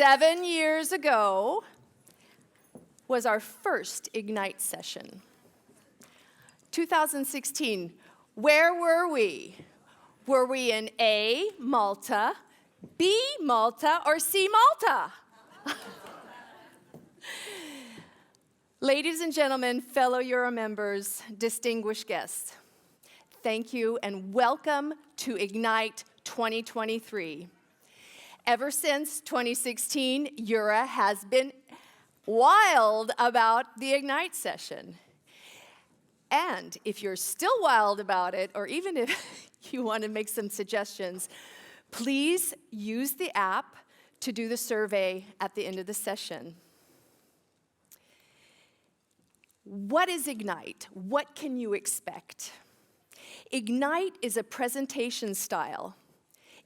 7 years ago was our first Ignite session. 2016, where were we? Were we in A, Malta, B, Malta, or C, Malta? Ladies and gentlemen, fellow Euro members, distinguished guests, thank you and welcome to Ignite 2023. Ever since 2016, Euro has been wild about the Ignite session. And if you're still wild about it, or even if you want to make some suggestions, please use the app to do the survey at the end of the session. What is Ignite? What can you expect? Ignite is a presentation style.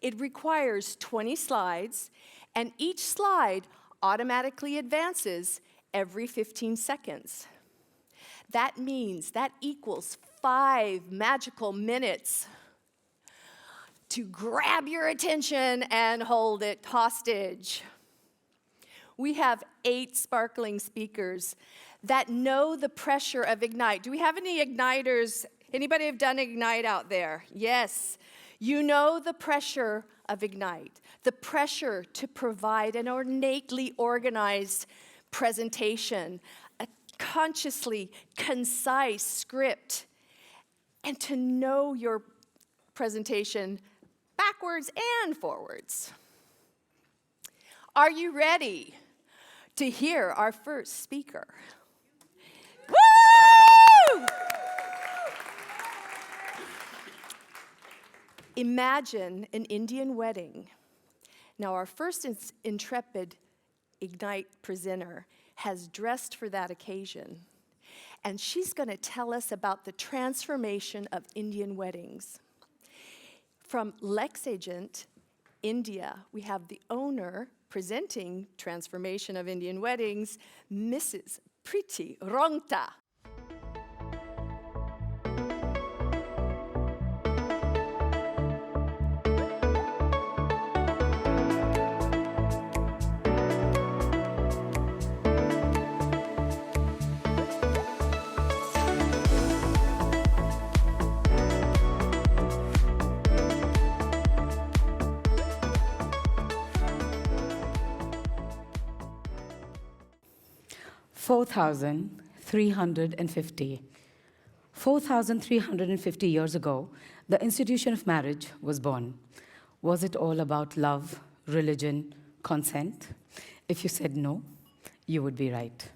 It requires 20 slides, and each slide automatically advances every 15 seconds. That means that equals 5 magical minutes to grab your attention and hold it hostage. We have 8 sparkling speakers that know the pressure of Ignite. Do we have any Igniters? Anybody have done Ignite out there? Yes. You know the pressure of Ignite, the pressure to provide an ornately organized presentation, a consciously concise script, and to know your presentation backwards and forwards. Are you ready to hear our first speaker? Woo! Imagine an Indian wedding. Now, our first intrepid Ignite presenter has dressed for that occasion, and she's going to tell us about the transformation of Indian weddings. From Lex Agent, India, we have the owner presenting Transformation of Indian Weddings, Mrs. Preeti Rongta. Four thousand 350 years ago, the institution of marriage was born. Was it all about love, religion, consent? If you said no, you would be right.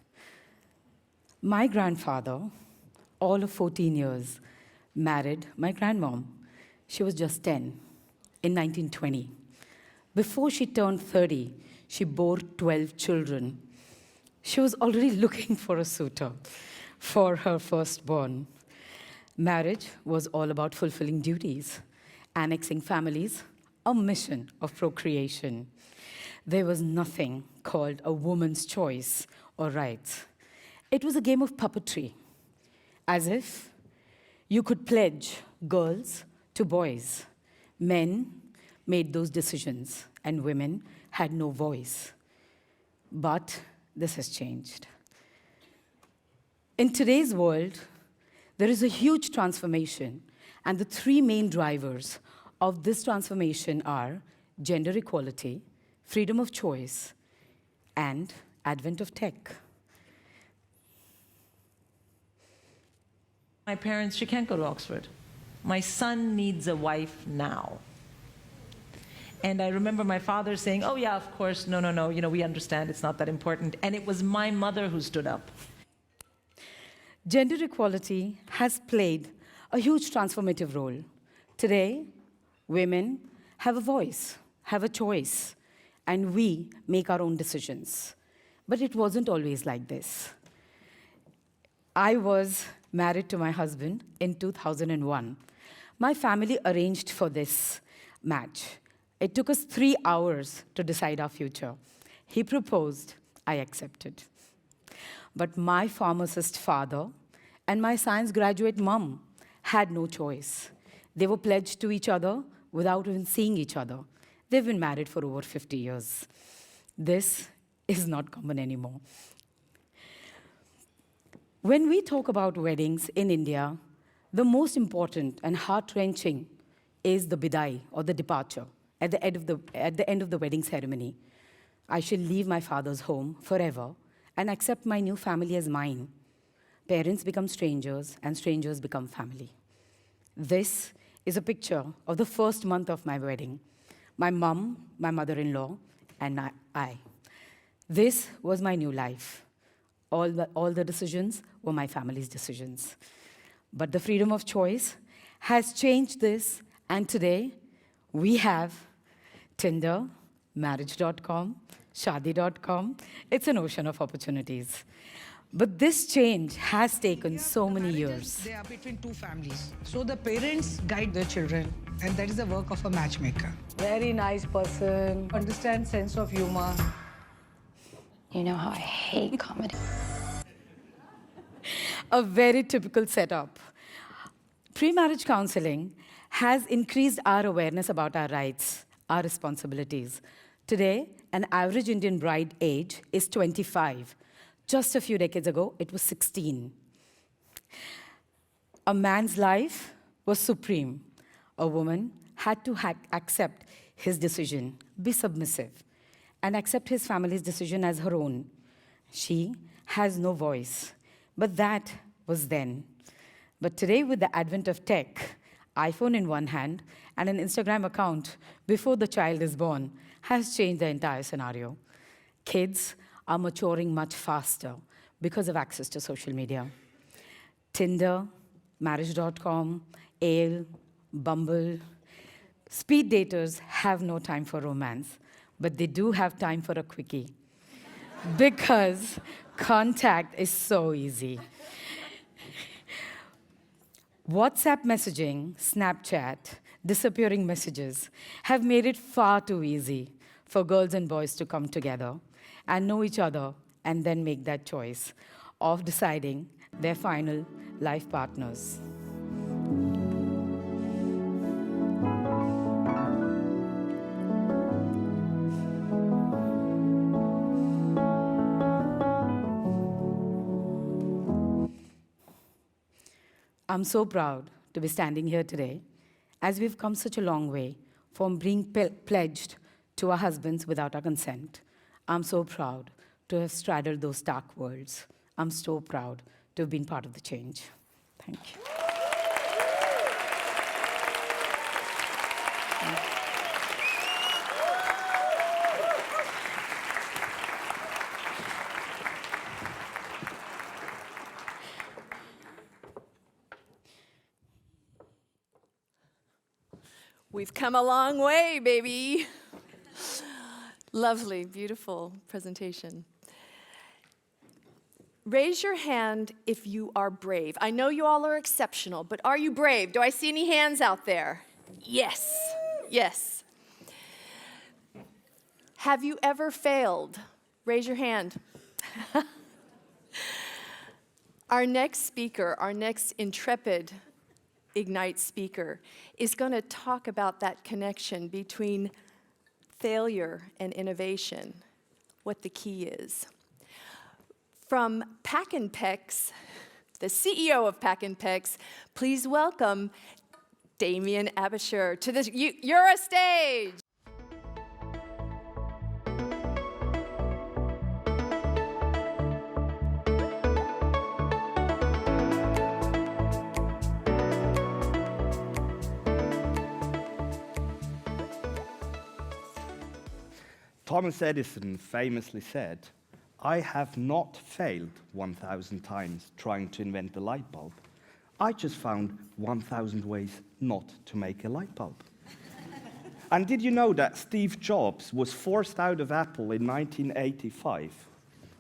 My grandfather, all of 14 years, married my grandmom. She was just 10 in 1920. Before she turned 30, she bore 12 children. She was already looking for a suitor for her firstborn. Marriage was all about fulfilling duties, annexing families, a mission of procreation. There was nothing called a woman's choice or rights. It was a game of puppetry, as if you could pledge girls to boys. Men made those decisions, and women had no voice. But this has changed. In today's world, there is a huge transformation, and the 3 main drivers of this transformation are gender equality, freedom of choice, and advent of tech. My parents, she can't go to Oxford. My son needs a wife now. And I remember my father saying, oh yeah, of course, no, we understand, it's not that important. And it was my mother who stood up. Gender equality has played a huge transformative role. Today, women have a voice, have a choice, and we make our own decisions. But it wasn't always like this. I was married to my husband in 2001. My family arranged for this match. It took us 3 hours to decide our future. He proposed, I accepted. But my pharmacist father and my science graduate mom had no choice. They were pledged to each other without even seeing each other. They've been married for over 50 years. This is not common anymore. When we talk about weddings in India, the most important and heart-wrenching is the bidai, or the departure, at the end of the wedding ceremony. I shall leave my father's home forever and accept my new family as mine. Parents become strangers, and strangers become family. This is a picture of the first month of my wedding. My mom, my mother-in-law, and I. This was my new life. All the decisions were my family's decisions. But the freedom of choice has changed this, and today we have Tinder, marriage.com, shadi.com. It's an ocean of opportunities. But this change has taken so many years. They are between two families. So the parents guide their children, and that is the work of a matchmaker. Very nice person. Understand sense of humor. You know how I hate comedy. A very typical setup. Pre-marriage counseling has increased our awareness about our rights, our responsibilities. Today, an average Indian bride age is 25. Just a few decades ago, it was 16. A man's life was supreme. A woman had to accept his decision, be submissive, and accept his family's decision as her own. She has no voice. But that was then. But today, with the advent of tech, iPhone in one hand and an Instagram account before the child is born has changed the entire scenario. Kids are maturing much faster because of access to social media. Tinder, marriage.com, Ale, Bumble. Speed daters have no time for romance, but they do have time for a quickie. Because contact is so easy. WhatsApp messaging, Snapchat, disappearing messages have made it far too easy for girls and boys to come together and know each other and then make that choice of deciding their final life partners. I'm so proud to be standing here today, as we've come such a long way from being pledged to our husbands without our consent. I'm so proud to have straddled those dark worlds. I'm so proud to have been part of the change. Thank you. We've come a long way, baby. Lovely, beautiful presentation. Raise your hand if you are brave. I know you all are exceptional, but are you brave? Do I see any hands out there? Yes, yes. Have you ever failed? Raise your hand. Our next speaker, our next intrepid Ignite speaker, is going to talk about that connection between failure and innovation, what the key is. From Pack and Pex, the CEO of Pack and Pex, please welcome Damien Abisher to the Eurostage. Thomas Edison famously said, "I have not failed 1,000 times trying to invent the light bulb. I just found 1,000 ways not to make a light bulb." And did you know that Steve Jobs was forced out of Apple in 1985?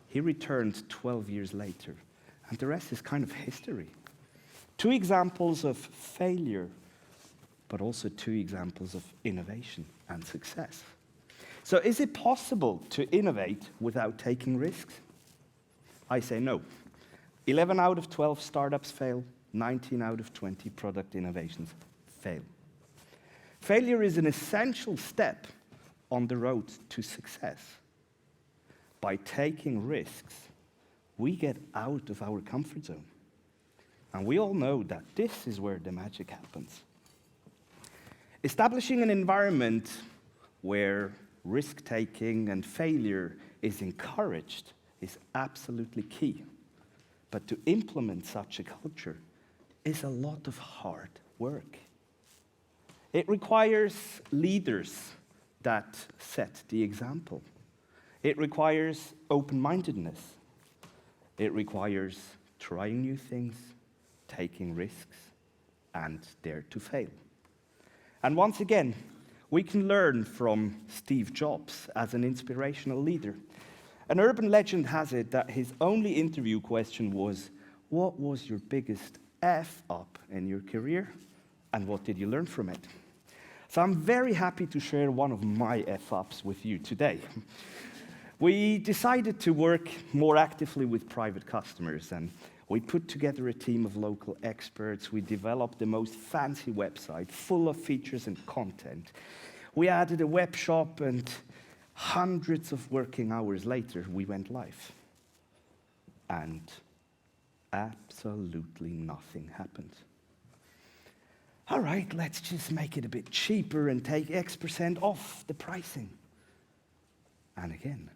He returned 12 years later, and the rest is kind of history. 2 examples of failure, but also 2 examples of innovation and success. So is it possible to innovate without taking risks? I say no. 11 out of 12 startups fail, 19 out of 20 product innovations fail. Failure is an essential step on the road to success. by taking risks, we get out of our comfort zone. And we all know that this is where the magic happens. Establishing an environment where risk-taking and failure is encouraged is absolutely key. But to implement such a culture is a lot of hard work. It requires leaders that set the example. It requires open-mindedness. It requires trying new things, taking risks, and dare to fail. And once again, we can learn from Steve Jobs as an inspirational leader. An urban legend has it that his only interview question was, what was your biggest F-up in your career, and what did you learn from it? So I'm very happy to share one of my F-ups with you today. We decided to work more actively with private customers, and we put together a team of local experts. We developed the most fancy website, full of features and content. We added a web shop, and hundreds of working hours later, we went live. And absolutely nothing happened. All right, let's just make it a bit cheaper and take X% off the pricing. And again,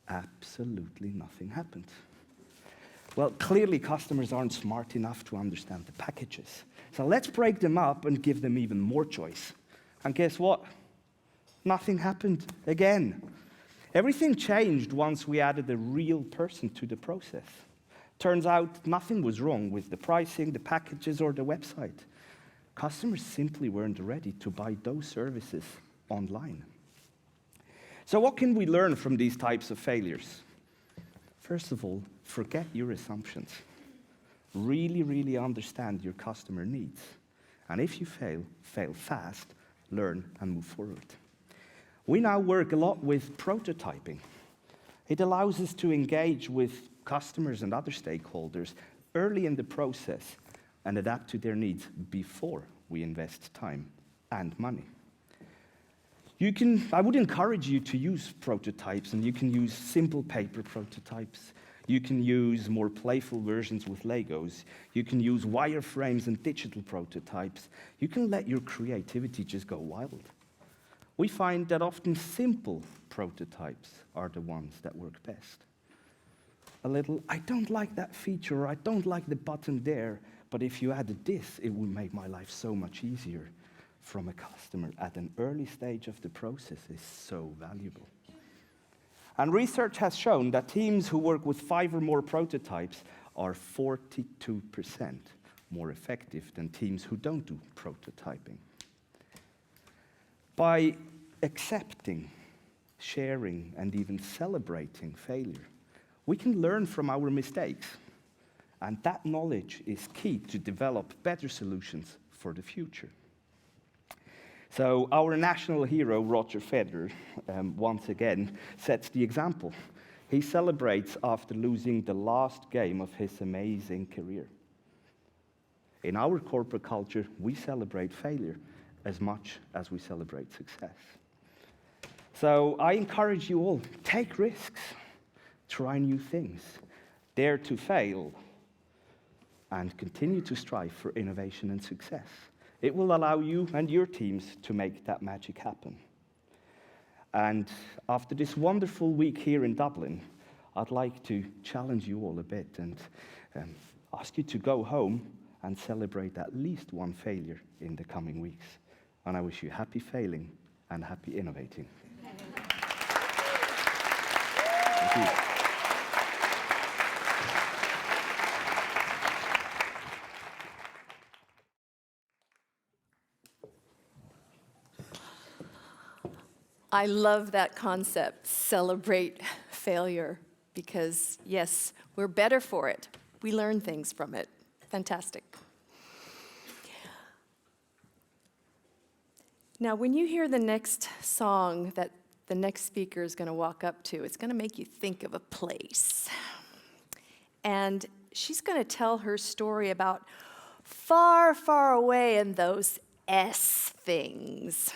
absolutely nothing happened. Well, clearly customers aren't smart enough to understand the packages. So let's break them up and give them even more choice. And guess what? Nothing happened again. Everything changed once we added a real person to the process. Turns out nothing was wrong with the pricing, the packages, or the website. Customers simply weren't ready to buy those services online. So what can we learn from these types of failures? First of all, forget your assumptions. Really, really understand your customer needs. And if you fail, fail fast, learn, and move forward. We now work a lot with prototyping. It allows us to engage with customers and other stakeholders early in the process and adapt to their needs before we invest time and money. I would encourage you to use prototypes, and you can use simple paper prototypes. You can use more playful versions with Legos. You can use wireframes and digital prototypes. You can let your creativity just go wild. We find that often simple prototypes are the ones that work best. A little, I don't like that feature, or I don't like the button there, but if you added this, it would make my life so much easier. From a customer at an early stage of the process is so valuable. And research has shown that teams who work with 5 or more prototypes are 42% more effective than teams who don't do prototyping. By accepting, sharing, and even celebrating failure, we can learn from our mistakes. And that knowledge is key to develop better solutions for the future. So our national hero, Roger Federer, once again, sets the example. He celebrates after losing the last game of his amazing career. In our corporate culture, we celebrate failure as much as we celebrate success. So I encourage you all, take risks, try new things, dare to fail, and continue to strive for innovation and success. It will allow you and your teams to make that magic happen. And after this wonderful week here in Dublin, I'd like to challenge you all a bit and ask you to go home and celebrate at least one failure in the coming weeks. And I wish you happy failing and happy innovating. Thank you. I love that concept, celebrate failure, because yes, we're better for it. We learn things from it. Fantastic. Now, when you hear the next song that the next speaker is going to walk up to, it's going to make you think of a place. And she's going to tell her story about far, far away in those S things.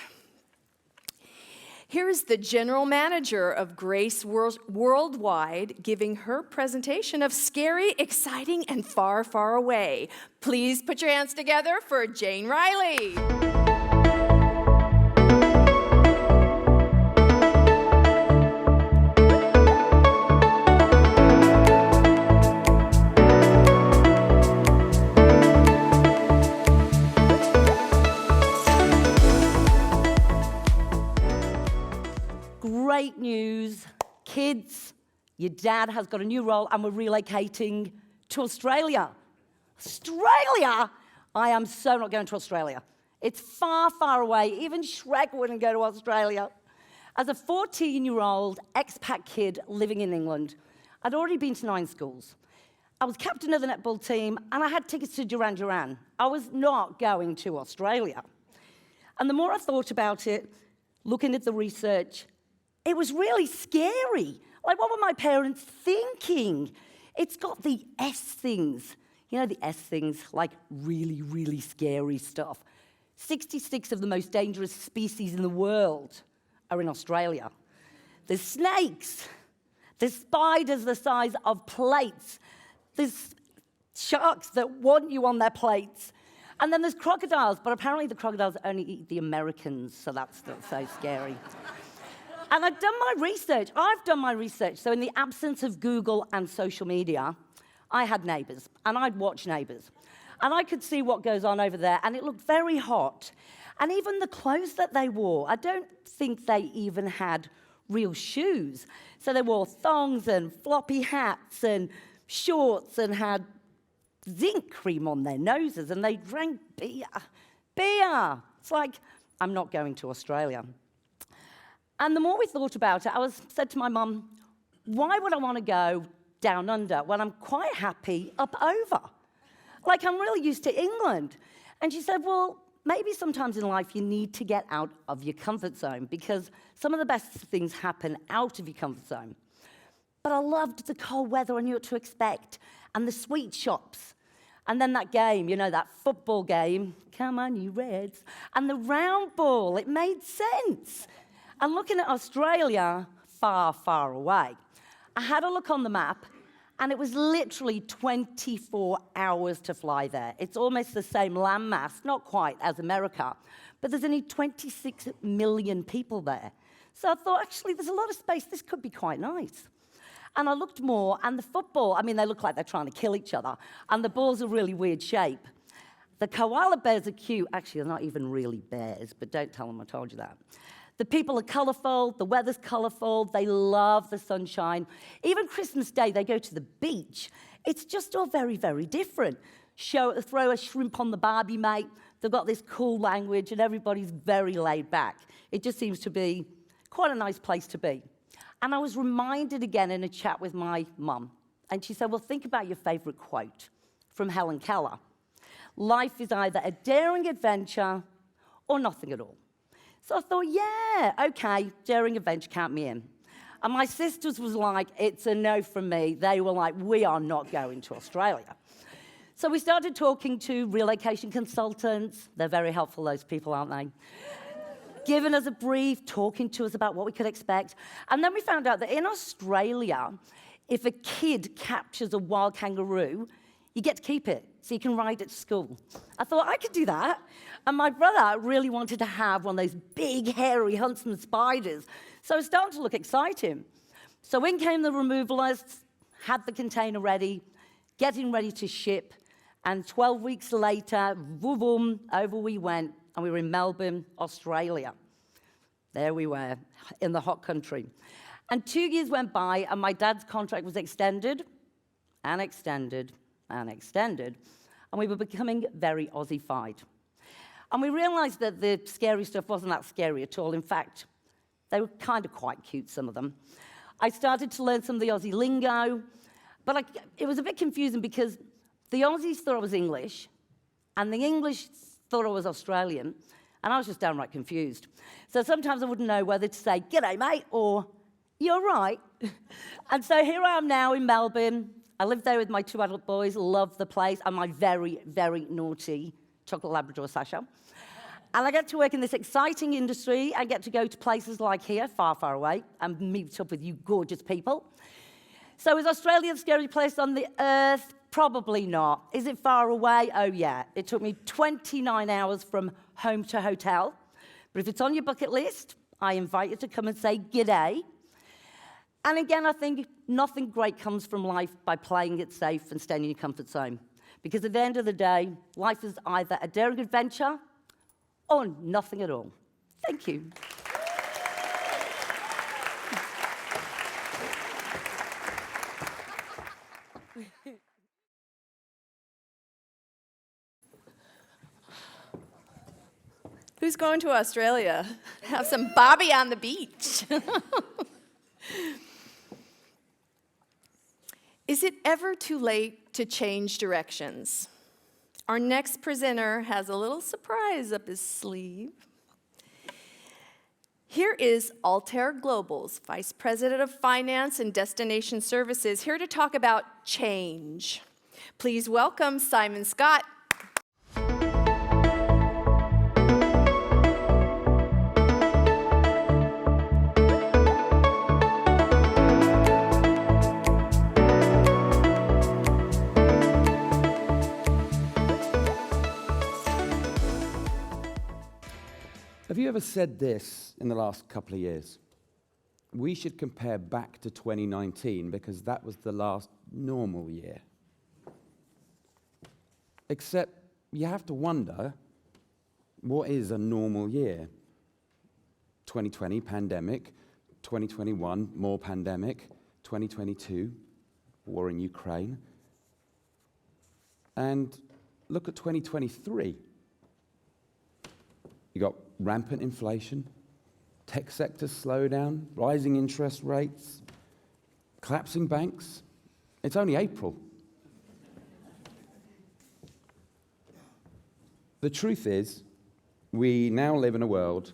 Here's the general manager of Grace Worldwide giving her presentation of Scary, Exciting, and Far, Far Away. Please put your hands together for Jane Riley. Great news, kids, your dad has got a new role and we're relocating to Australia. Australia? I am so not going to Australia. It's far, far away. Even Shrek wouldn't go to Australia. As a 14-year-old expat kid living in England, I'd already been to 9 schools. I was captain of the netball team and I had tickets to Duran Duran. I was not going to Australia. And the more I thought about it, looking at the research, it was really scary. Like, what were my parents thinking? It's got the S things. You know, the S things, like really, really scary stuff. 66 of the most dangerous species in the world are in Australia. There's snakes. There's spiders the size of plates. There's sharks that want you on their plates. And then there's crocodiles, but apparently the crocodiles only eat the Americans, so that's not so scary. And I've done my research. I've done my research. So in the absence of Google and social media, I had neighbors, and I'd watch neighbors. And I could see what goes on over there, and it looked very hot. And even the clothes that they wore, I don't think they even had real shoes. So they wore thongs and floppy hats and shorts and had zinc cream on their noses, and they drank beer. Beer! It's like, I'm not going to Australia. And the more we thought about it, said to my mum, why would I want to go down under when I'm quite happy up over? Like, I'm really used to England. And she said, well, maybe sometimes in life you need to get out of your comfort zone because some of the best things happen out of your comfort zone. But I loved the cold weather, I knew what to expect, and the sweet shops. And then that game, you know, that football game, come on, you Reds, and the round ball, it made sense. And looking at Australia, far, far away, I had a look on the map, and it was literally 24 hours to fly there. It's almost the same landmass, not quite as America, but there's only 26 million people there. So I thought, actually, there's a lot of space. This could be quite nice. And I looked more, and the football, I mean, they look like they're trying to kill each other, and the balls are really weird shape. The koala bears are cute. Actually, they're not even really bears, but don't tell them I told you that. The people are colourful, the weather's colourful, they love the sunshine. Even Christmas Day, they go to the beach. It's just all very, very different. Throw a shrimp on the barbie, mate. They've got this cool language, and everybody's very laid back. It just seems to be quite a nice place to be. And I was reminded again in a chat with my mum, and she said, well, think about your favourite quote from Helen Keller. Life is either a daring adventure or nothing at all. So I thought, yeah, okay, daring adventure, count me in. And my sisters was like, it's a no from me. They were like, we are not going to Australia. So we started talking to relocation consultants. They're very helpful, those people, aren't they? Giving us a brief, talking to us about what we could expect. And then we found out that in Australia, if a kid captures a wild kangaroo, you get to keep it, so you can ride it to school. I thought, I could do that. And my brother really wanted to have one of those big, hairy huntsman spiders. So it was starting to look exciting. So in came the removalists, had the container ready, getting ready to ship, and 12 weeks later, boom, over we went, and we were in Melbourne, Australia. There we were, in the hot country. And 2 years went by, and my dad's contract was extended, and extended, and extended, and we were becoming very Aussie-fied. And we realized that the scary stuff wasn't that scary at all. In fact, they were kind of quite cute, some of them. I started to learn some of the Aussie lingo, but it was a bit confusing because the Aussies thought I was English, and the English thought I was Australian, and I was just downright confused. So sometimes I wouldn't know whether to say, "G'day, mate," or "You're right." And so here I am now in Melbourne. I live there with my 2 adult boys, love the place, and my very, very naughty chocolate Labrador Sasha. And I get to work in this exciting industry. I get to go to places like here, far, far away, and meet up with you gorgeous people. So is Australia the scariest place on the earth? Probably not. Is it far away? Oh, yeah. It took me 29 hours from home to hotel. But if it's on your bucket list, I invite you to come and say g'day. And again, I think nothing great comes from life by playing it safe and staying in your comfort zone. Because at the end of the day, life is either a daring adventure or nothing at all. Thank you. Who's going to Australia? Have some Bobby on the beach. Is it ever too late to change directions? Our next presenter has a little surprise up his sleeve. Here is Altair Global's Vice President of Finance and Destination Services, here to talk about change. Please welcome Simon Scott. Have you ever said this in the last couple of years? We should compare back to 2019 because that was the last normal year. Except you have to wonder, what is a normal year? 2020, pandemic. 2021, more pandemic. 2022, war in Ukraine. And look at 2023. You got rampant inflation, tech sector slowdown, rising interest rates, collapsing banks. It's only April. The truth is, we now live in a world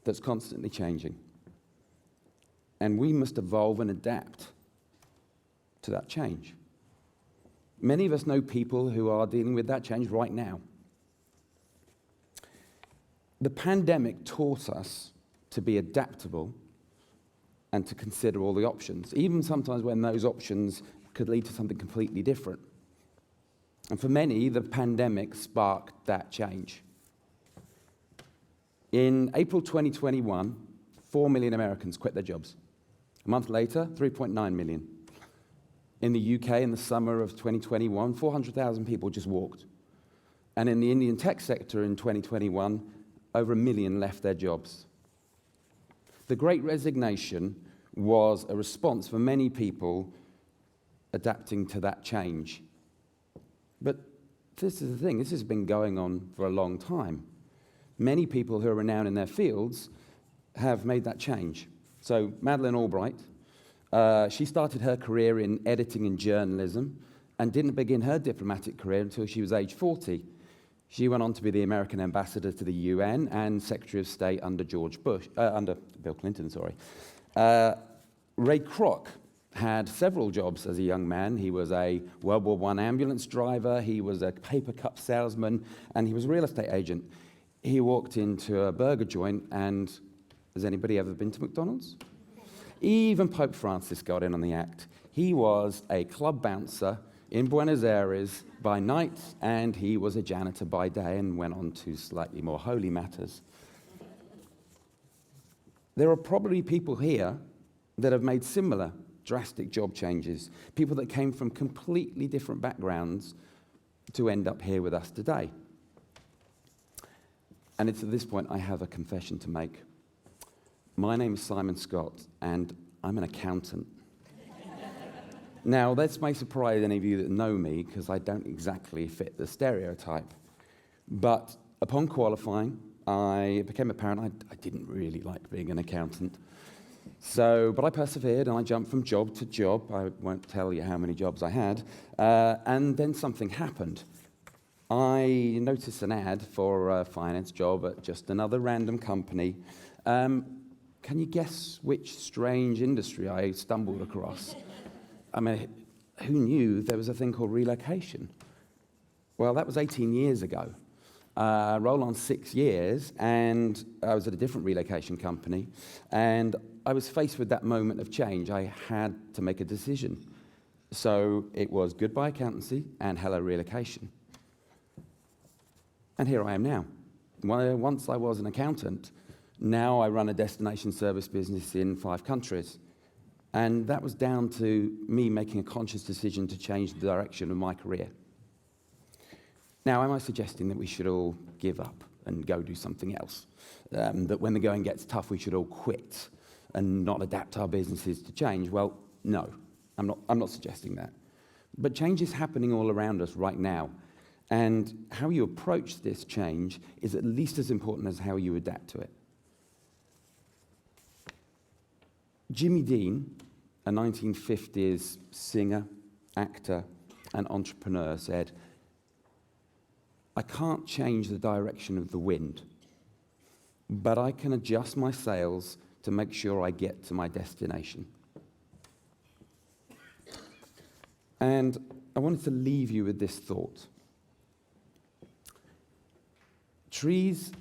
that's constantly changing. And we must evolve and adapt to that change. Many of us know people who are dealing with that change right now. The pandemic taught us to be adaptable and to consider all the options, even sometimes when those options could lead to something completely different. And for many, the pandemic sparked that change. In April 2021, 4 million Americans quit their jobs. A month later, 3.9 million. In the UK, in the summer of 2021, 400,000 people just walked. And in the Indian tech sector in 2021, over 1 million left their jobs. The Great Resignation was a response for many people adapting to that change. But this is the thing, this has been going on for a long time. Many people who are renowned in their fields have made that change. So Madeleine Albright, she started her career in editing and journalism and didn't begin her diplomatic career until she was age 40. She went on to be the American ambassador to the UN and Secretary of State under under Bill Clinton, sorry. Ray Kroc had several jobs as a young man. He was a World War I ambulance driver, he was a paper cup salesman, and he was a real estate agent. He walked into a burger joint and, has anybody ever been to McDonald's? Even Pope Francis got in on the act. He was a club bouncer in Buenos Aires by night, and he was a janitor by day and went on to slightly more holy matters. There are probably people here that have made similar drastic job changes, people that came from completely different backgrounds to end up here with us today. And it's at this point I have a confession to make. My name is Simon Scott, and I'm an accountant. Now, this may surprise any of you that know me, because I don't exactly fit the stereotype. But upon qualifying, it became apparent I didn't really like being an accountant. But I persevered, and I jumped from job to job. I won't tell you how many jobs I had. And then something happened. I noticed an ad for a finance job at just another random company. Can you guess which strange industry I stumbled across? I mean, who knew there was a thing called relocation? Well, that was 18 years ago. roll on 6 years, and I was at a different relocation company, and I was faced with that moment of change. I had to make a decision. So it was goodbye accountancy and hello relocation. And here I am now. Once I was an accountant, now I run a destination service business in 5 countries. And that was down to me making a conscious decision to change the direction of my career. Now, am I suggesting that we should all give up and go do something else? That when the going gets tough, we should all quit and not adapt our businesses to change? Well, no, I'm not suggesting that. But change is happening all around us right now. And how you approach this change is at least as important as how you adapt to it. Jimmy Dean, a 1950s singer, actor, and entrepreneur, said, "I can't change the direction of the wind, but I can adjust my sails to make sure I get to my destination." And I wanted to leave you with this thought. Trees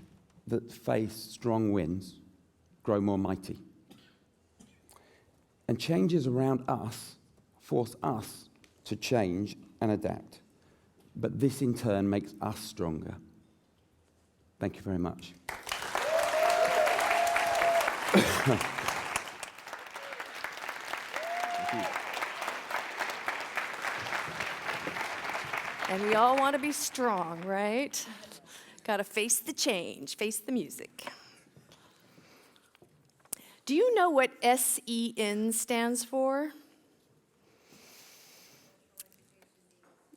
that face strong winds grow more mighty. And changes around us force us to change and adapt. But this in turn makes us stronger. Thank you very much. And we all want to be strong, right? Got to face the change, face the music. Do you know what SEN stands for?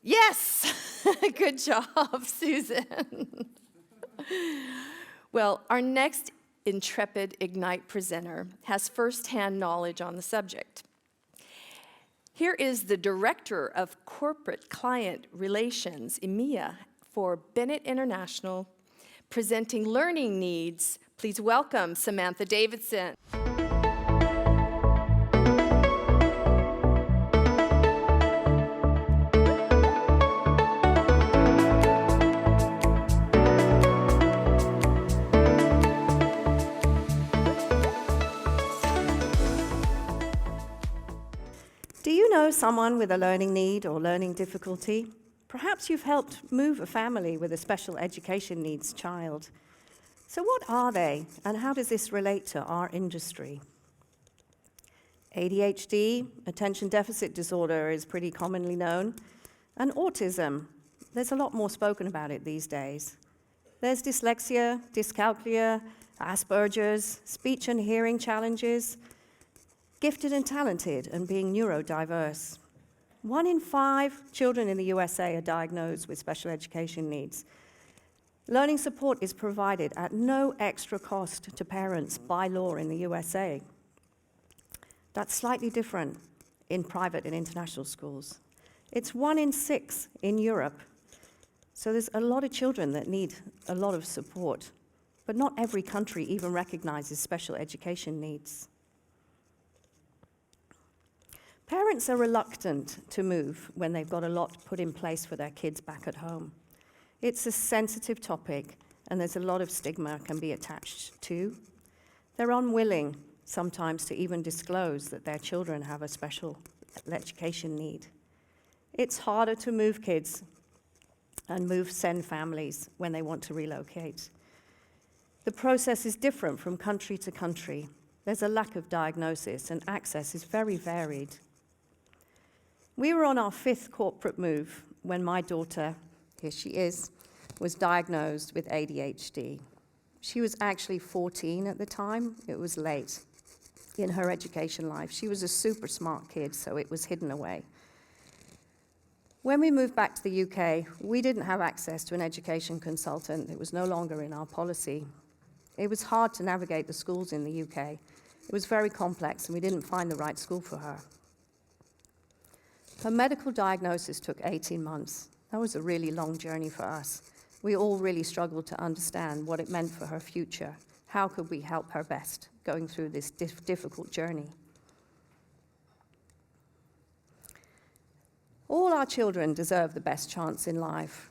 Yes! Good job, Susan. Well, our next intrepid Ignite presenter has firsthand knowledge on the subject. Here is the Director of Corporate Client Relations, EMEA, for Bennett International, presenting learning needs. Please welcome Samantha Davidson. Do you know someone with a learning need or learning difficulty? Perhaps you've helped move a family with a special education needs child. So what are they, and how does this relate to our industry? ADHD, attention deficit disorder, is pretty commonly known, and autism. There's a lot more spoken about it these days. There's dyslexia, dyscalculia, Asperger's, speech and hearing challenges, gifted and talented, and being neurodiverse. 1 in 5 children in the USA are diagnosed with special education needs. Learning support is provided at no extra cost to parents by law in the USA. That's slightly different in private and international schools. It's 1 in 6 in Europe. So there's a lot of children that need a lot of support, but not every country even recognizes special education needs. Parents are reluctant to move when they've got a lot put in place for their kids back at home. It's a sensitive topic, and there's a lot of stigma can be attached to. They're unwilling sometimes to even disclose that their children have a special education need. It's harder to move kids and send families when they want to relocate. The process is different from country to country. There's a lack of diagnosis, and access is very varied. We were on our 5th corporate move when my daughter, here she is, was diagnosed with ADHD. She was actually 14 at the time. It was late in her education life. She was a super smart kid, so it was hidden away. When we moved back to the UK, we didn't have access to an education consultant. It was no longer in our policy. It was hard to navigate the schools in the UK. It was very complex, and we didn't find the right school for her. Her medical diagnosis took 18 months. That was a really long journey for us. We all really struggled to understand what it meant for her future. How could we help her best going through this difficult journey? All our children deserve the best chance in life.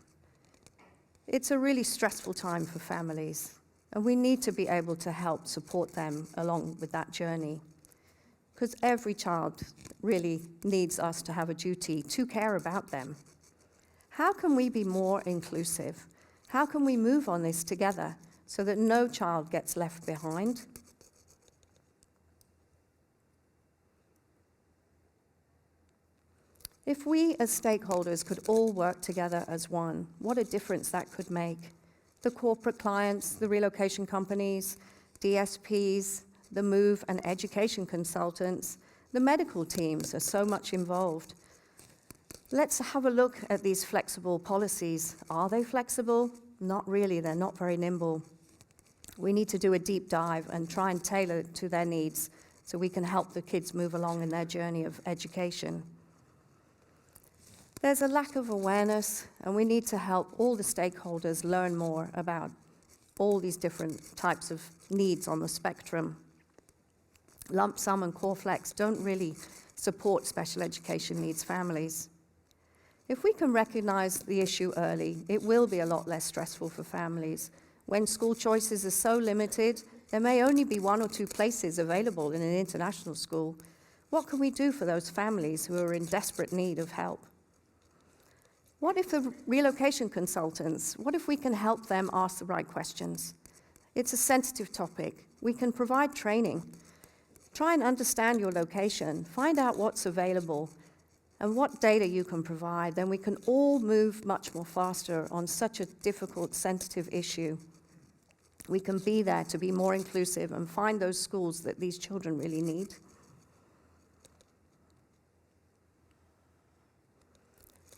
It's a really stressful time for families, and we need to be able to help support them along with that journey. Because every child really needs us to have a duty to care about them. How can we be more inclusive? How can we move on this together so that no child gets left behind? If we as stakeholders could all work together as one, what a difference that could make. The corporate clients, the relocation companies, DSPs, the move and education consultants, the medical teams are so much involved. Let's have a look at these flexible policies. Are they flexible? Not really, they're not very nimble. We need to do a deep dive and try and tailor it to their needs so we can help the kids move along in their journey of education. There's a lack of awareness, and we need to help all the stakeholders learn more about all these different types of needs on the spectrum. Lump sum and core flex don't really support special education needs families. If we can recognize the issue early, it will be a lot less stressful for families. When school choices are so limited, there may only be 1 or 2 places available in an international school. What can we do for those families who are in desperate need of help? What if the relocation consultants, what if we can help them ask the right questions? It's a sensitive topic. We can provide training. Try and understand your location, find out what's available, and what data you can provide. Then we can all move much more faster on such a difficult, sensitive issue. We can be there to be more inclusive and find those schools that these children really need.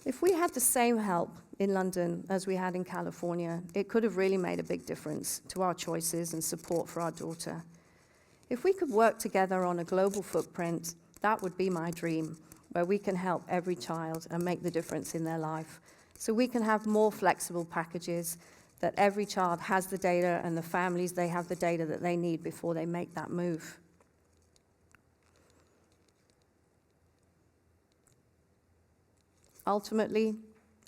If we had the same help in London as we had in California, it could have really made a big difference to our choices and support for our daughter. If we could work together on a global footprint, that would be my dream, where we can help every child and make the difference in their life. So we can have more flexible packages, that every child has the data and the families, they have the data that they need before they make that move. Ultimately,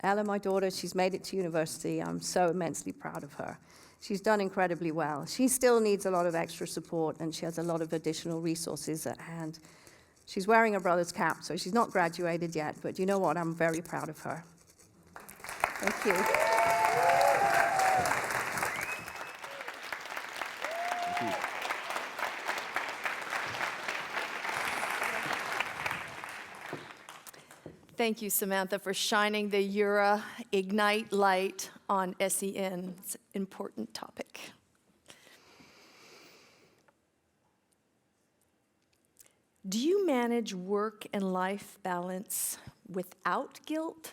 Ella, my daughter, she's made it to university. I'm so immensely proud of her. She's done incredibly well. She still needs a lot of extra support, and she has a lot of additional resources at hand. She's wearing her brother's cap, so she's not graduated yet, but you know what? I'm very proud of her. Thank you. Thank you. Thank you, Samantha, for shining the Eura Ignite light on SEN. It's an important topic. Do you manage work and life balance without guilt?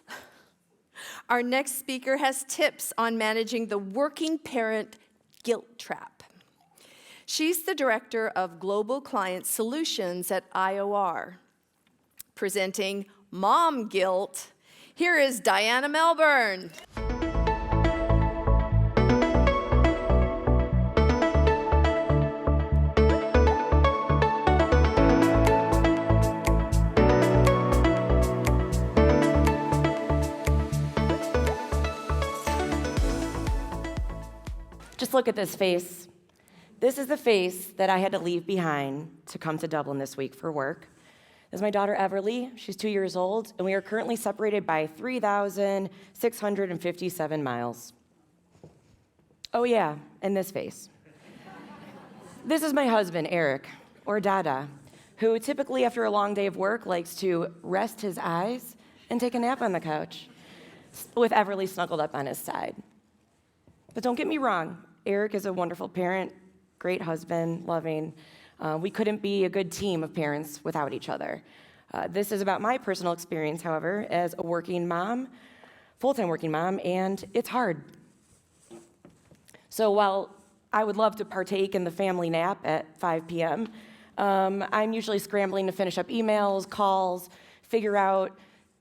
Our next speaker has tips on managing the working parent guilt trap. She's the Director of Global Client Solutions at IOR, presenting Mom Guilt. Here is Diana Melbourne. Just look at this face. This is the face that I had to leave behind to come to Dublin this week for work. This is my daughter Everly. She's 2 years old, and we are currently separated by 3,657 miles. Oh yeah, and this face. This is my husband, Eric, or Dada, who typically after a long day of work likes to rest his eyes and take a nap on the couch with Everly snuggled up on his side. But don't get me wrong, Eric is a wonderful parent, great husband, loving. We couldn't be a good team of parents without each other. This is about my personal experience, however, as a working mom, full-time working mom, and it's hard. So while I would love to partake in the family nap at 5 p.m., I'm usually scrambling to finish up emails, calls, figure out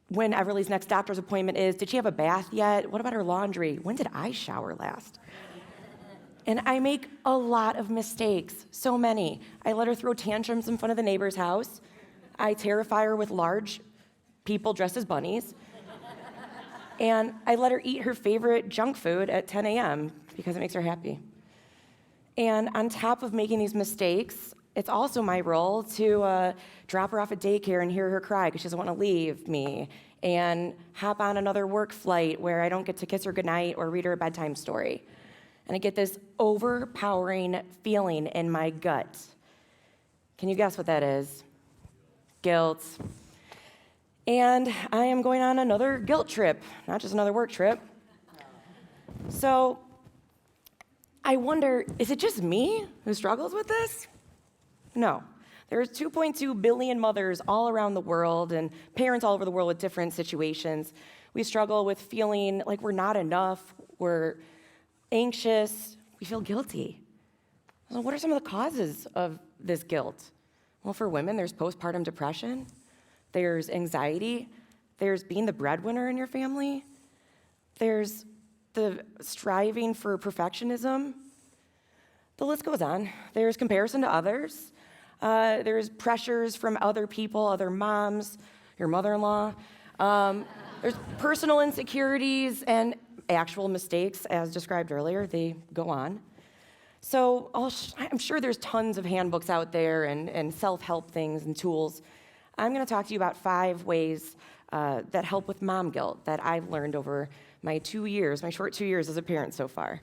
when Everly's next doctor's appointment is. Did she have a bath yet? What about her laundry? When did I shower last? And I make a lot of mistakes, so many. I let her throw tantrums in front of the neighbor's house. I terrify her with large people dressed as bunnies. And I let her eat her favorite junk food at 10 a.m. because it makes her happy. And on top of making these mistakes, it's also my role to drop her off at daycare and hear her cry because she doesn't want to leave me, and hop on another work flight where I don't get to kiss her goodnight or read her a bedtime story. And I get this overpowering feeling in my gut. Can you guess what that is? Guilt. And I am going on another guilt trip, not just another work trip. So I wonder, is it just me who struggles with this? No. There's 2.2 billion mothers all around the world and parents all over the world with different situations. We struggle with feeling like we're not enough, we're anxious, we feel guilty. So what are some of the causes of this guilt? Well, for women, there's postpartum depression, there's anxiety, there's being the breadwinner in your family, there's the striving for perfectionism. The list goes on. There's comparison to others. There's pressures from other people, other moms, your mother-in-law. There's personal insecurities and actual mistakes, as described earlier. They go on. So I'm sure there's tons of handbooks out there and self-help things and tools. I'm going to talk to you about 5 ways that help with mom guilt that I've learned over my short 2 years as a parent so far.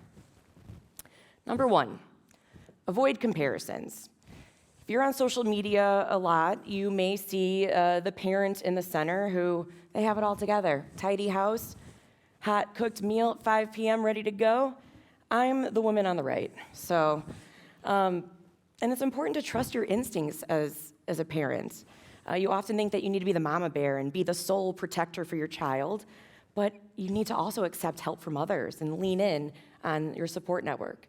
Number 1, avoid comparisons. If you're on social media a lot, you may see the parent in the center who, they have it all together. Tidy house, hot cooked meal at 5 p.m. ready to go. I'm the woman on the right. So, and it's important to trust your instincts as a parent. You often think that you need to be the mama bear and be the sole protector for your child, but you need to also accept help from others and lean in on your support network.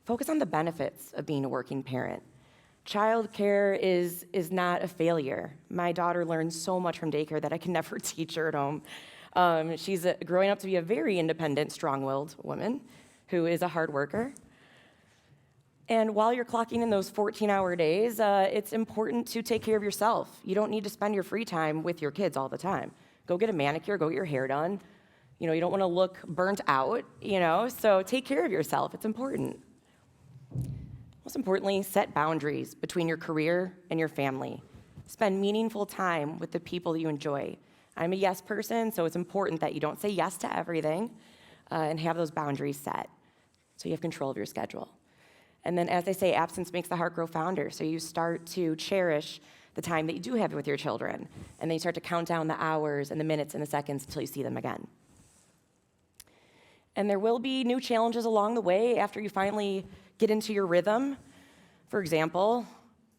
Focus on the benefits of being a working parent. Childcare is not a failure. My daughter learns so much from daycare that I can never teach her at home. She's growing up to be a very independent, strong-willed woman who is a hard worker. And while you're clocking in those 14-hour days, it's important to take care of yourself. You don't need to spend your free time with your kids all the time. Go get a manicure, go get your hair done. You don't want to look burnt out, so take care of yourself. It's important. Most importantly, set boundaries between your career and your family. Spend meaningful time with the people you enjoy. I'm a yes person, so it's important that you don't say yes to everything and have those boundaries set so you have control of your schedule. And then, as they say, absence makes the heart grow fonder, so you start to cherish the time that you do have with your children, and then you start to count down the hours and the minutes and the seconds until you see them again. And there will be new challenges along the way after you finally get into your rhythm. For example,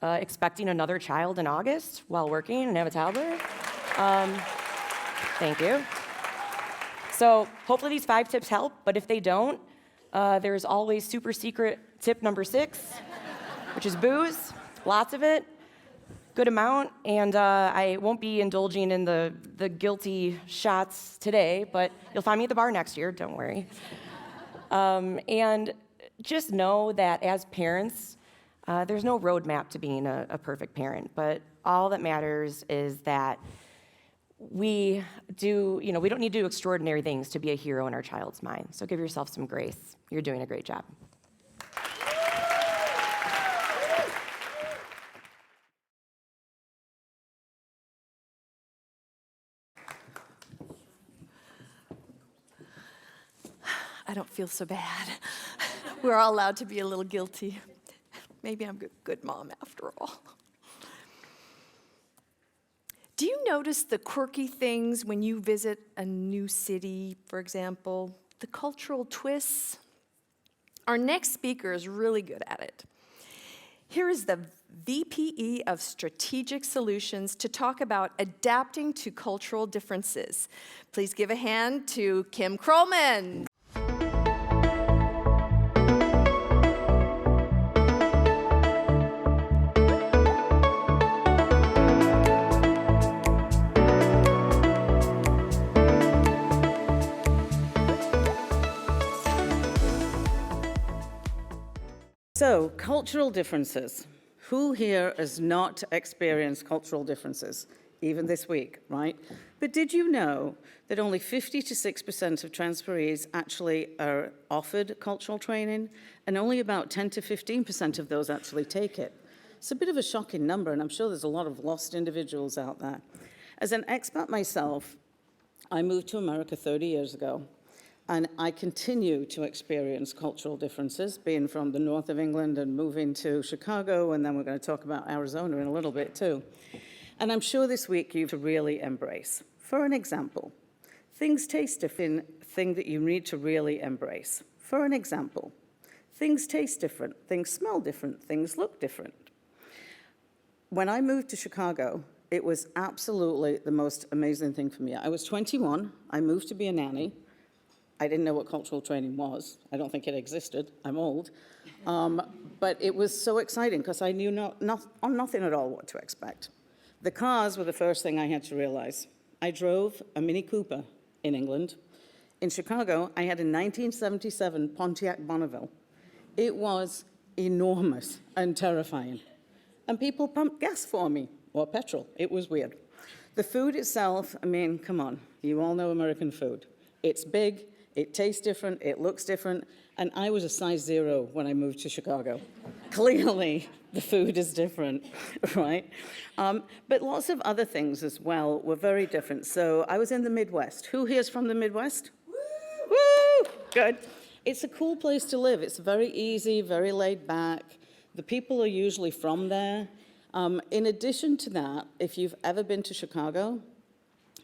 expecting another child in August while working and have a toddler. Thank you. So hopefully these 5 tips help, but if they don't, there's always super secret tip number 6, which is booze, lots of it, good amount, and I won't be indulging in the guilty shots today, but you'll find me at the bar next year, don't worry. And just know that as parents, there's no roadmap to being a perfect parent, but all that matters is that we don't need to do extraordinary things to be a hero in our child's mind. So give yourself some grace. You're doing a great job. I don't feel so bad. We're all allowed to be a little guilty. Maybe I'm a good mom after all. Do you notice the quirky things when you visit a new city, for example? The cultural twists? Our next speaker is really good at it. Here is the VPE of Strategic Solutions to talk about adapting to cultural differences. Please give a hand to Kim Krollman. So, cultural differences. Who here has not experienced cultural differences, even this week, right? But did you know that only 50 to 6% of transferees actually are offered cultural training, and only about 10 to 15% of those actually take it? It's a bit of a shocking number, and I'm sure there's a lot of lost individuals out there. As an expat myself, I moved to America 30 years ago, and I continue to experience cultural differences, being from the north of England and moving to Chicago, and then we're going to talk about Arizona in a little bit too. And I'm sure this week you have to really embrace. For an example, things taste different, thing that you need to really embrace. For an example, things taste different, things smell different, things look different. When I moved to Chicago, it was absolutely the most amazing thing for me. I was 21, I moved to be a nanny. I didn't know what cultural training was. I don't think it existed, I'm old. But it was so exciting because I knew nothing at all what to expect. The cars were the first thing I had to realize. I drove a Mini Cooper in England. In Chicago, I had a 1977 Pontiac Bonneville. It was enormous and terrifying. And people pumped gas for me, or petrol. It was weird. The food itself, I mean, come on, you all know American food. It's big, it tastes different, it looks different, and I was a size 0 when I moved to Chicago. Clearly, the food is different, right? But lots of other things as well were very different. So I was in the Midwest. Who here's from the Midwest? Woo! Woo! Good. It's a cool place to live. It's very easy, very laid back. The people are usually from there. In addition to that, if you've ever been to Chicago,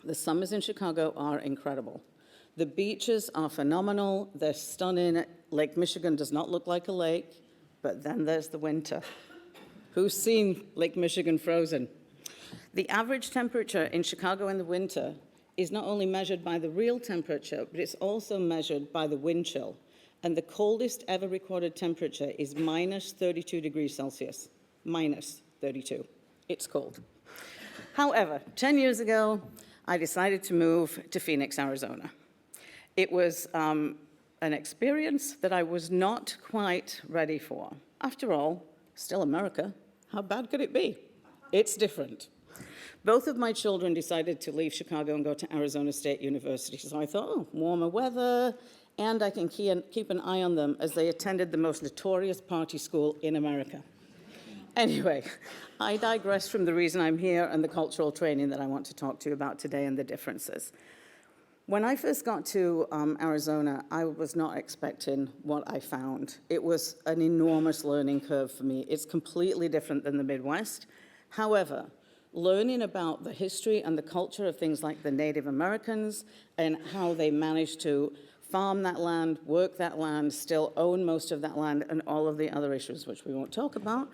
the summers in Chicago are incredible. The beaches are phenomenal. They're stunning. Lake Michigan does not look like a lake, but then there's the winter. Who's seen Lake Michigan frozen? The average temperature in Chicago in the winter is not only measured by the real temperature, but it's also measured by the wind chill. And the coldest ever recorded temperature is minus 32 degrees Celsius. Minus 32. It's cold. However, 10 years ago, I decided to move to Phoenix, Arizona. It was an experience that I was not quite ready for. After all, still America. How bad could it be? It's different. Both of my children decided to leave Chicago and go to Arizona State University. So I thought, oh, warmer weather, and I can keep an eye on them as they attended the most notorious party school in America. Anyway, I digress from the reason I'm here and the cultural training that I want to talk to you about today and the differences. When I first got to Arizona, I was not expecting what I found. It was an enormous learning curve for me. It's completely different than the Midwest. However, learning about the history and the culture of things like the Native Americans and how they managed to farm that land, work that land, still own most of that land, and all of the other issues, which we won't talk about,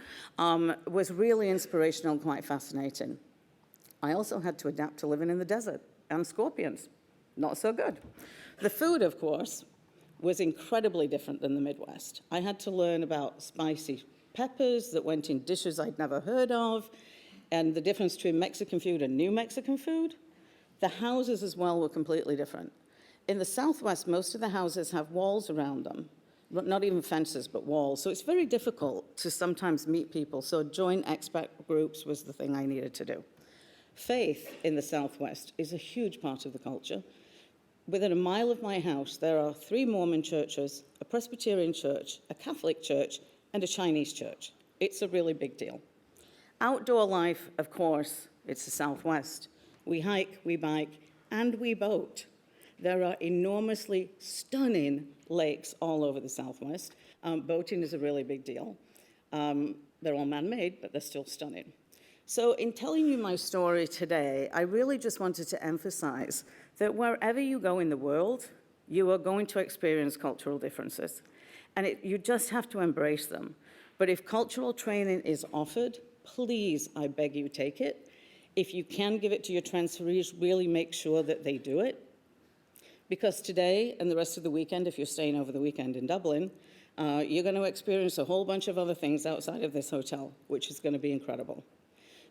was really inspirational and quite fascinating. I also had to adapt to living in the desert and scorpions. Not so good. The food, of course, was incredibly different than the Midwest. I had to learn about spicy peppers that went in dishes I'd never heard of, and the difference between Mexican food and New Mexican food. The houses as well were completely different. In the Southwest, most of the houses have walls around them, not even fences, but walls. So it's very difficult to sometimes meet people. So join expat groups was the thing I needed to do. Faith in the Southwest is a huge part of the culture. Within a mile of my house, there are 3 Mormon churches, a Presbyterian church, a Catholic church, and a Chinese church. It's a really big deal. Outdoor life, of course, it's the Southwest. We hike, we bike, and we boat. There are enormously stunning lakes all over the Southwest. Boating is a really big deal. They're all man-made, but they're still stunning. So in telling you my story today, I really just wanted to emphasize that wherever you go in the world, you are going to experience cultural differences. And you just have to embrace them. But if cultural training is offered, please, I beg you, take it. If you can give it to your transferees, really make sure that they do it. Because today and the rest of the weekend, if you're staying over the weekend in Dublin, you're going to experience a whole bunch of other things outside of this hotel, which is going to be incredible.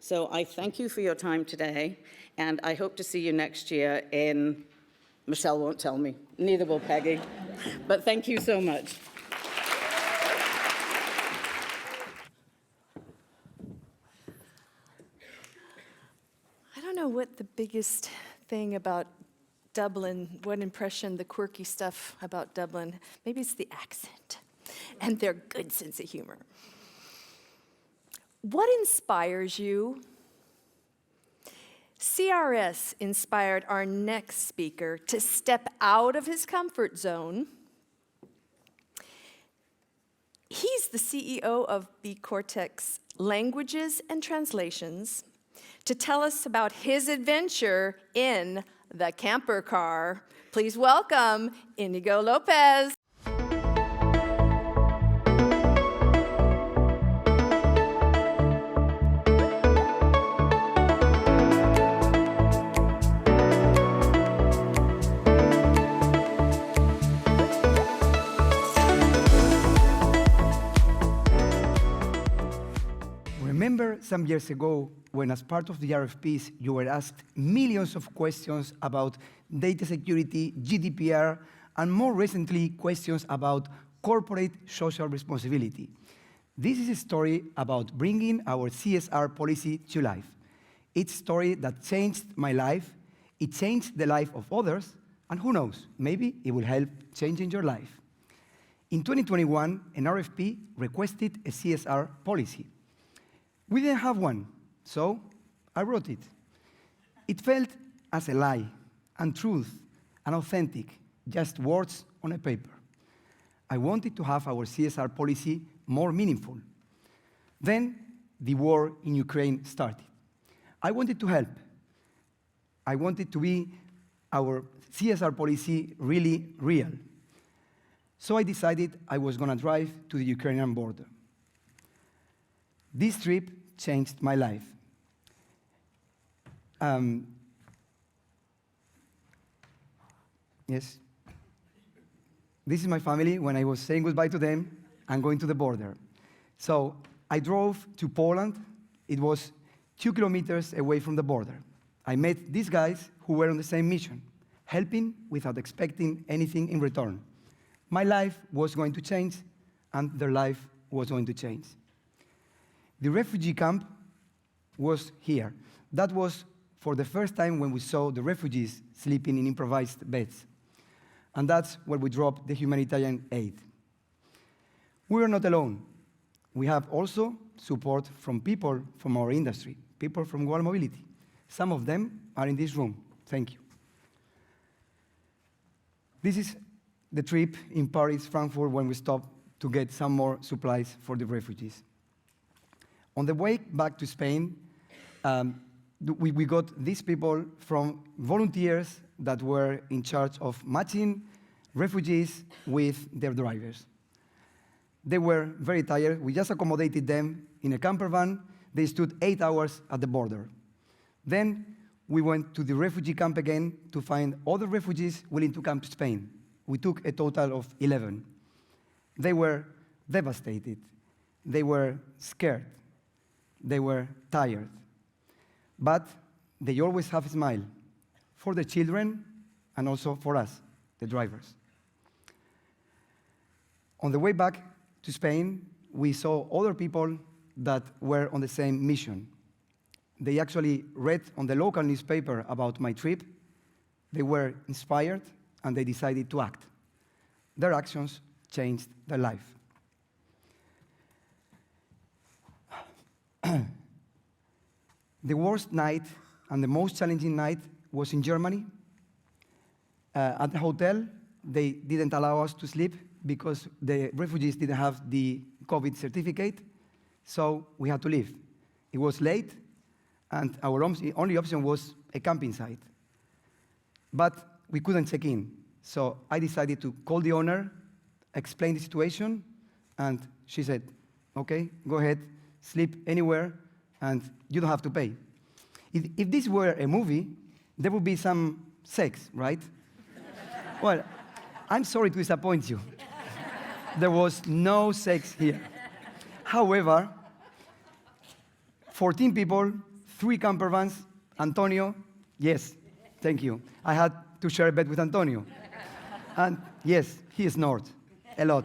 So I thank you for your time today, and I hope to see you next year in, Michelle won't tell me, neither will Peggy, but thank you so much. I don't know what the biggest thing about Dublin, one impression, the quirky stuff about Dublin. Maybe it's the accent and their good sense of humor. What inspires you? CRS inspired our next speaker to step out of his comfort zone. He's the CEO of B Cortex Languages and Translations to tell us about his adventure in the camper car. Please welcome Inigo Lopez. Remember some years ago when, as part of the RFPs, you were asked millions of questions about data security, GDPR, and more recently, questions about corporate social responsibility. This is a story about bringing our CSR policy to life. It's a story that changed my life, it changed the life of others, and who knows, maybe it will help changing your life. In 2021, an RFP requested a CSR policy. We didn't have one, so I wrote it. It felt as a lie, untruth, unauthentic, just words on a paper. I wanted to have our CSR policy more meaningful. Then the war in Ukraine started. I wanted to help. I wanted to be our CSR policy really real. So I decided I was going to drive to the Ukrainian border. This trip changed my life. Yes. This is my family when I was saying goodbye to them and going to the border. So I drove to Poland. It was 2 kilometers away from the border. I met these guys who were on the same mission, helping without expecting anything in return. My life was going to change, and their life was going to change. The refugee camp was here. That was for the first time when we saw the refugees sleeping in improvised beds. And that's where we dropped the humanitarian aid. We are not alone. We have also support from people from our industry, people from Global Mobility. Some of them are in this room. Thank you. This is the trip in Paris, Frankfurt, when we stopped to get some more supplies for the refugees. On the way back to Spain, we got these people from volunteers that were in charge of matching refugees with their drivers. They were very tired. We just accommodated them in a camper van. They stood 8 hours at the border. Then we went to the refugee camp again to find other refugees willing to come to Spain. We took a total of 11. They were devastated. They were scared. They were tired. But they always have a smile for the children and also for us, the drivers. On the way back to Spain, we saw other people that were on the same mission. They actually read on the local newspaper about my trip. They were inspired, and they decided to act. Their actions changed their life. The worst night and the most challenging night was in Germany. At the hotel, they didn't allow us to sleep because the refugees didn't have the COVID certificate, so we had to leave. It was late, and our only option was a camping site. But we couldn't check in, so I decided to call the owner, explain the situation, and she said, okay, go ahead, sleep anywhere, and you don't have to pay. If this were a movie, there would be some sex, right? Well, I'm sorry to disappoint you. There was no sex here. However, 14 people, 3 camper vans, Antonio, yes, thank you. I had to share a bed with Antonio. And yes, he snored a lot.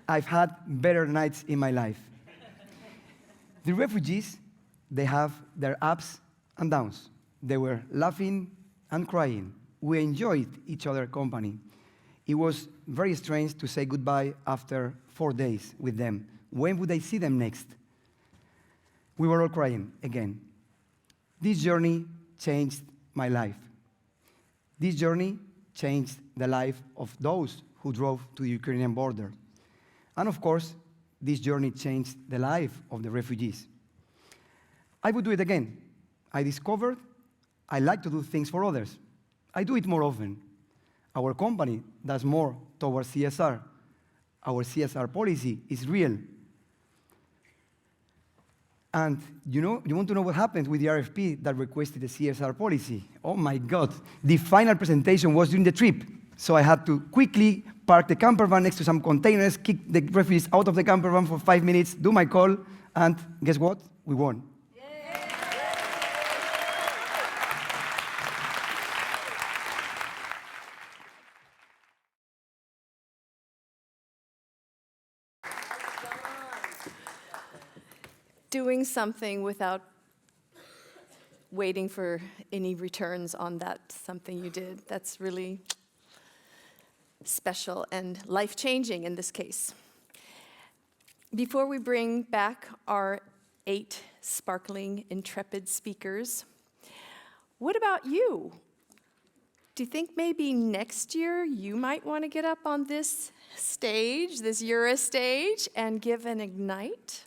I've had better nights in my life. The refugees, they have their ups and downs. They were laughing and crying. We enjoyed each other's company. It was very strange to say goodbye after 4 days with them. When would I see them next? We were all crying again. This journey changed my life. This journey changed the life of those who drove to the Ukrainian border. And of course, this journey changed the life of the refugees. I would do it again. I discovered I like to do things for others. I do it more often. Our company does more towards CSR. Our CSR policy is real. And you want to know what happened with the RFP that requested the CSR policy? Oh my God, the final presentation was during the trip. So I had to quickly park the camper van next to some containers, kick the refugees out of the camper van for 5 minutes, do my call, and guess what? We won. Doing something without waiting for any returns on that something you did, that's really special and life-changing in this case. Before we bring back our 8 sparkling, intrepid speakers, what about you? Do you think maybe next year you might want to get up on this stage, this Eura stage, and give an Ignite?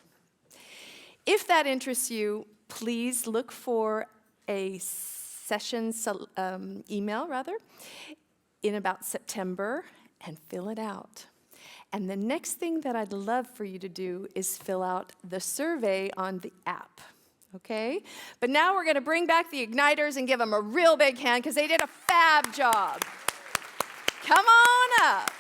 If that interests you, please look for a session email, in about September and fill it out. And the next thing that I'd love for you to do is fill out the survey on the app, okay? But now we're going to bring back the Igniters and give them a real big hand because they did a fab job. Come on up.